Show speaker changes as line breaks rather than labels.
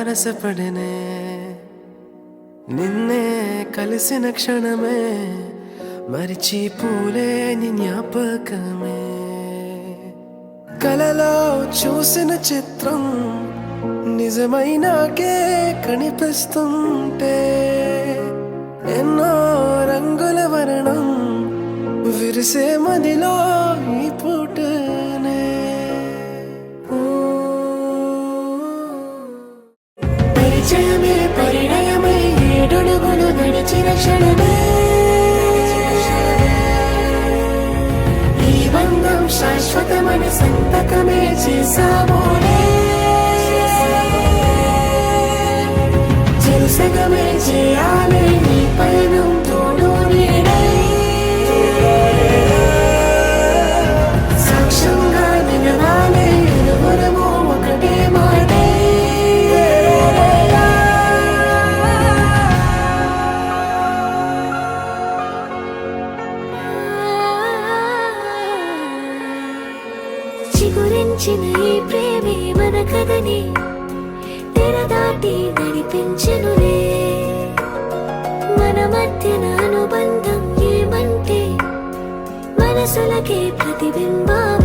మనసపడనే నిన్నే కలిసిన క్షణమే మరిచిపోలేని జ్ఞాపకమే కలలో చూసిన చిత్రం నిజమైనాకే కనిపిస్తుంటే ఎన్నో రంగుల వర్ణం విరిసే మదిలో ఈ పూటనే పరిచయమే పరిణయమై ఏడడుగులు నడిచిన క్షణమే ఈ బంధం శాశ్వతమైన సంతకమే చేసామోనే సగమే చేయాలి నీ పయనం తోడు నీడై సాక్ష్యంగా నిలవాలి ఇరువురము ఒకటే మాటై చిగురించిన ఈ ప్రేమే మన కథని దాటి నడిపించెనులే మన మధ్యన అనుబంధం ఏమంటే మనసులకే ప్రతిబింబం